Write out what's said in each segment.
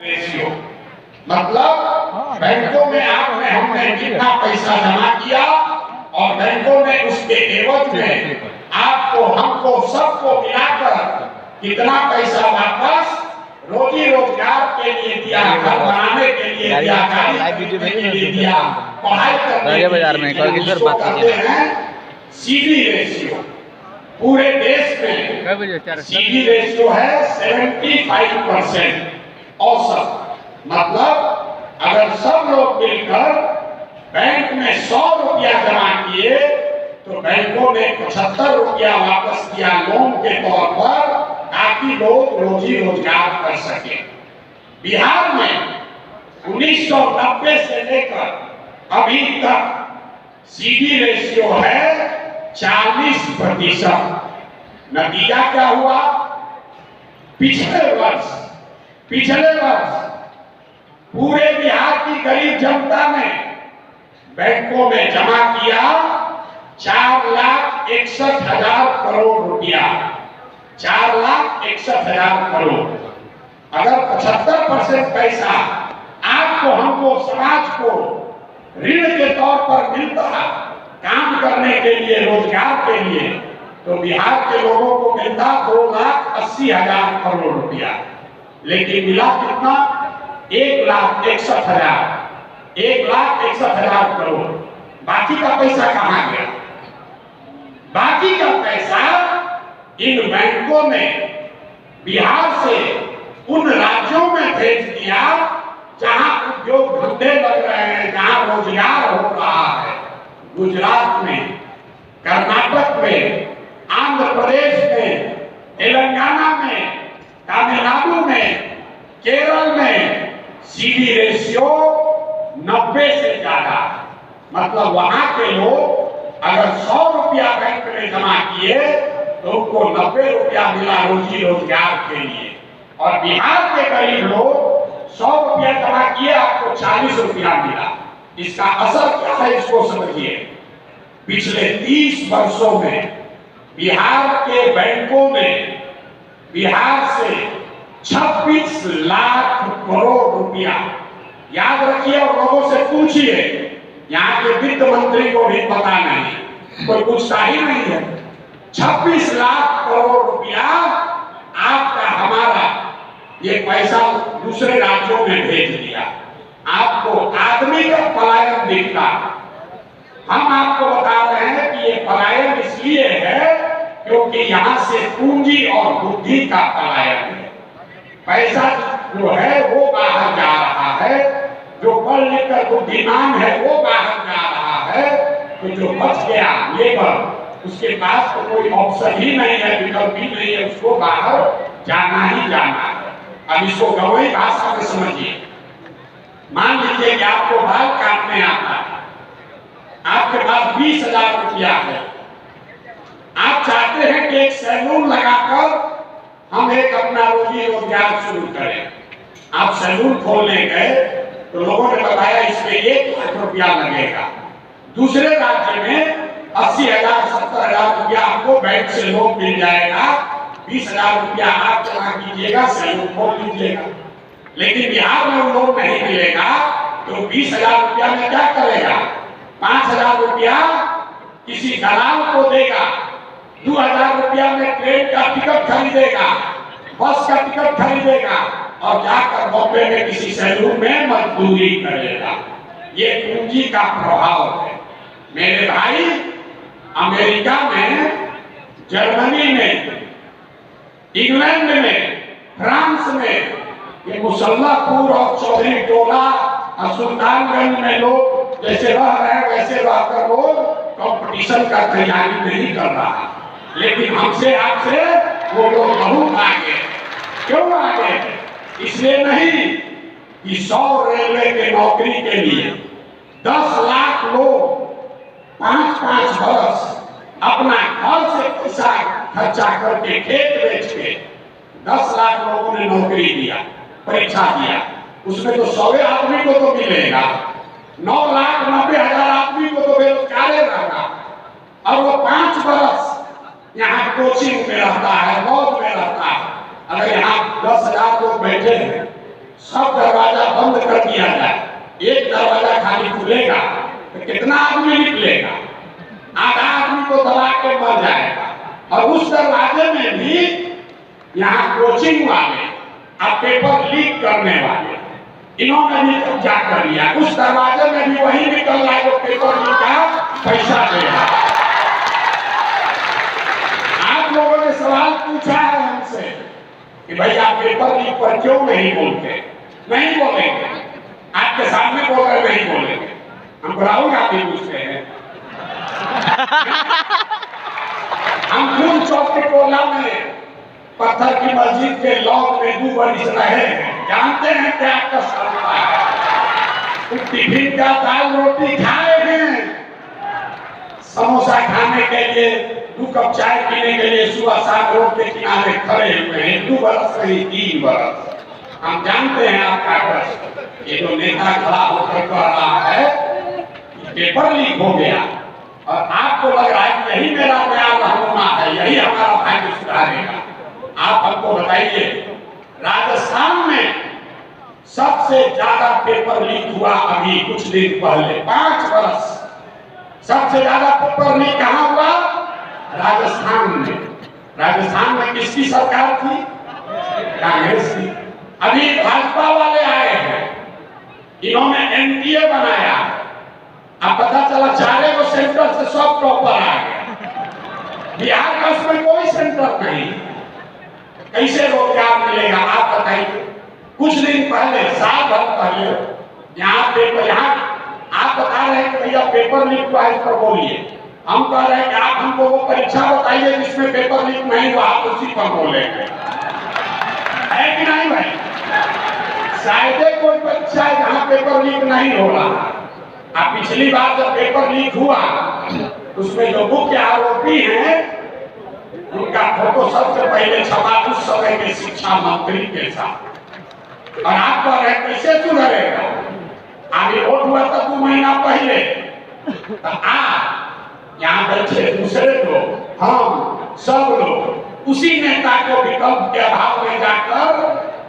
Ratio मतलब बैंकों में आपने हमने कितना पैसा जमा किया और बैंकों में उसके एवज में आपको हमको सबको मिलाकर कितना पैसा वापस रोजी रोजगार के लिए दिया, घर बनाने के लिए दिया, गाड़ी खरीदने के लिए दिया, पढ़ाई करने के लिए दिया। सीडी रेशियो पूरे देश में सीडी रेशियो है 75% औसत। मतलब अगर सब लोग मिलकर बैंक में 100 रुपया जमा किए तो बैंकों ने 75 रुपया वापस किया लोन के तौर पर, ताकि लोग रोजी रोजगार कर सके। बिहार में 1990 से लेकर अभी तक सीडी रेशियो है 40%। नतीजा क्या हुआ? पिछले वर्ष पूरे बिहार की गरीब जनता ने बैंकों में जमा किया 4,61,000 करोड़ रुपया। 4,61,000 करोड़। अगर 75% पैसा आपको हमको समाज को ऋण के तौर पर मिलता काम करने के लिए, रोजगार के लिए, तो बिहार के लोगों को मिलता 2,80,000 करोड़ रुपया। लेकिन मिला कितना? 1,61,000। 1,61,000 करोड़। बाकी का पैसा कहां गया? बाकी का पैसा इन बैंकों ने बिहार से उन राज्यों में भेज दिया जहां उद्योग धंधे लग रहे हैं, जहां रोजगार हो रहा है। गुजरात में, कर्नाटक में, आंध्र प्रदेश में, तेलंगाना में, तमिलनाडु में, केरल में सीडी रेशियो 90 से ज्यादा। मतलब वहां के लोग अगर 100 रुपया बैंक में जमा किए तो उनको 90 रुपया मिला रोजी रोजगार के लिए। और बिहार के गरीब लोग 100 रुपया जमा किए, आपको 40 रुपया मिला। इसका असर क्या है इसको समझिए। पिछले 30 वर्षों में बिहार के बैंकों में बिहार से 26 लाख करोड़ रुपया, याद रखिए और लोगों से पूछिए, यहाँ के वित्त मंत्री को भी पता नहीं, कोई पूछता ही नहीं है। 26 लाख करोड़ रुपया आपका हमारा ये पैसा दूसरे राज्यों में भेज दिया। आपको आदमी का पलायन दिखता, हम आपको बता रहे हैं कि ये पलायन इसलिए है क्योंकि यहाँ से पूंजी और बुद्धि का पलायन है। पैसा जो है वो बाहर जा रहा है, जो पढ़ लिख कर बुद्धिमान है वो बाहर जा रहा है, तो जो बच गया लेबर, उसके पास तो कोई ऑप्शन ही नहीं है, विकल्प ही नहीं है, उसको बाहर जाना ही जाना है। अब इसको गवई भाषा में समझिए। मान लीजिए कि आपको बाल काटने आता है, आपके पास 20,000 रुपया है, आप चाहते हैं कि एक सैलून लगाकर हम एक अपना रोजी रोजगार शुरू करें। आप सैलून खोलने गए तो लोगों ने बताया इसमें 1 लाख रुपया लगेगा। दूसरे राज्य में 80,000 70,000 रुपया आपको बैंक से लोन मिल जाएगा, 20,000 रुपया आप जमा कीजिएगा, सैलून खोल लीजिएगा। लेकिन बिहार में लोन नहीं मिलेगा तो 20,000 रुपया में क्या करेगा? 5,000 रुपया किसी दलाल को देगा, 2,000 रुपया में ट्रेन का टिकट खरीदेगा, बस का टिकट खरीदेगा और जाकर बॉम्बे में किसी सैलून में मजदूरी करेगा। ये पूंजी का प्रभाव है मेरे भाई। अमेरिका में, जर्मनी में, इंग्लैंड में, फ्रांस में ये मुसल्लापुर और चौधरी टोला और सुल्तानगंज में लोग जैसे रह रहे हैं वैसे रहकर लोग कंपटीशन का तैयारी नहीं कर रहा। लेकिन हमसे आपसे वो लोग बहुत आगे। क्यों आगे? इसलिए नहीं कि 100 रेलवे के नौकरी के लिए 10 लाख लोग 5-5 बरस अपना घर से पैसा खर्चा करके, खेत बेच के 10 लाख लोगों ने नौकरी दिया, परीक्षा दिया। उसमें तो 100 आदमी को तो मिलेगा, 9,90,000 आदमी को तो बेरोजगार रहेगा। और वो 5 बरस यहाँ कोचिंग में रहता है, मौज में रहता है। अगर यहाँ 10,000 लोग बैठे हैं सब दरवाजा बंद कर दिया जाए, एक दरवाजा खाली खुलेगा तो कितना आदमी निकलेगा? आधा आदमी तो दबा के मर जाएगा। और उस दरवाजे में भी यहाँ कोचिंग वाले और पेपर लीक करने वाले, इन्होंने भी कब्जा कर लिया। उस दरवाजे में भी वही निकल रहा है जो पेपर लीक का पैसा दे रहा है। आप लोगों ने सवाल पूछा है हमसे कि भाई आप पेपर लीक पर क्यों नहीं बोलते? नहीं बोलेंगे, आपके सामने बोलकर नहीं बोलेंगे। हम राहुल गांधी पूछते हैं, हम खून चौक के टोला में पत्थर की मस्जिद के लॉक में 2 बरिस रहे हैं, जानते हैं क्या कष्ट होता है। टिफिन का दाल रोटी खाए हैं, समोसा खाने के लिए 2 कप चाय पीने के लिए सुबह शाम रोड के किनारे खड़े हुए हैं। 2 बरस नहीं 3 बरस। हम जानते हैं आपका कष्ट। ये जो नेता खड़ा होकर कह रहा है पेपर लीक हो गया और आपको लग रहा है कि यही मेरा नया रहनुमा है, यही हमारा भाग्य सुधारेगा। आप हमको बताइए, राजस्थान में सबसे ज्यादा पेपर लीक हुआ अभी कुछ दिन पहले 5 बरस सबसे ज्यादा पेपर लीक कहां हुआ? राजस्थान में। राजस्थान में किसकी सरकार थी? कांग्रेस की। अभी भाजपा वाले आए हैं, इन्होंने एनडीए बनाया। अब पता चला 4 सेंटर से सब टॉपर आ गया। बिहार का उसमें कोई सेंटर नहीं, कैसे रोजगार मिलेगा? आप बताइए। कुछ दिन पहले, साल भर पहले यहाँ पेपर, यहाँ आप बता रहे हैं कि भैया पेपर लीक हुआ, इस पर बोलिए। हम कह रहे हैं कि आप हमको वो परीक्षा बताइए जिसमें पेपर लीक नहीं हुआ, आप उसी पर बोलेंगे। है कि नहीं भाई? शायद कोई परीक्षा है जहाँ पेपर लीक नहीं हो रहा। अब पिछली बार जब पेपर लीक हुआ उसमें जो मुख्य आरोपी हैं उनका फोटो सबसे पहले छपा उस समय के शिक्षा मंत्री के साथ। और आप कह रहे कैसे सुधरेगा? आगे वोट हुआ था 2 महीना पहले, तो आप यहाँ बैठे दूसरे लोग, हम सब लोग उसी नेता को विकल्प के अभाव में जाकर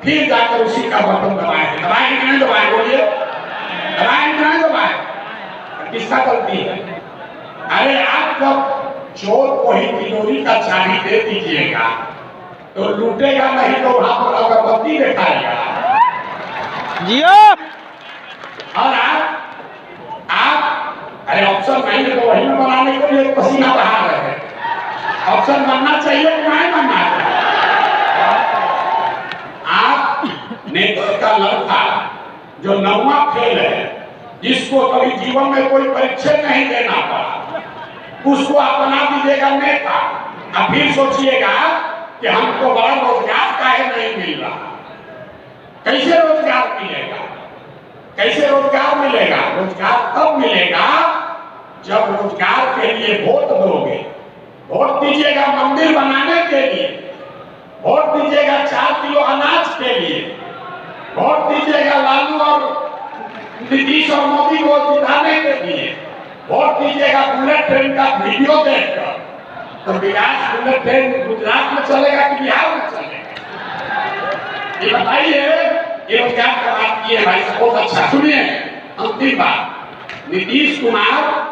फिर जाकर उसी का बटन दबाए। दबाए कि नहीं दबाए? बोलिए, दबाए कि नहीं दबाए? किसका गलती है? अरे आप जब चोर को ही तिजोरी का चाबी दे दीजिएगा तो लूटेगा नहीं, तो वहां पर अगरबत्ती दिखाएगा। जियो। और आप अरे ऑप्शन नहीं है तो वही में बनाने के लिए पसीना बहा रहे हैं। ऑप्शन बनना चाहिए कि नहीं बनना चाहिए? आप नेता का लड़का जो 9वां फेल है, जिसको कभी जीवन में कोई परीक्षा नहीं देना पड़ा, उसको आप बना दीजिएगा नेता। अब फिर सोचिएगा कि हमको बड़ा रोजगार काहे नहीं मिल रहा? कैसे रोजगार मिलेगा? कैसे रोजगार मिलेगा? रोजगार तब मिलेगा जब रोजगार के लिए वोट दोगे। वोट दीजिएगा मंदिर बनाने के लिए, वोट दीजिएगा 4 किलो अनाज के लिए, वोट दीजिएगा लालू और नीतीश और मोदी को जिताने के लिए, वोट दीजिएगा बुलेट ट्रेन का वीडियो देखकर। तो विकास बुलेट ट्रेन गुजरात में चलेगा कि बिहार में चलेगा? ये बताइए। ये रोजगार का बात की है भाई, बहुत अच्छा। सुनिए, अंतिम बात, नीतीश कुमार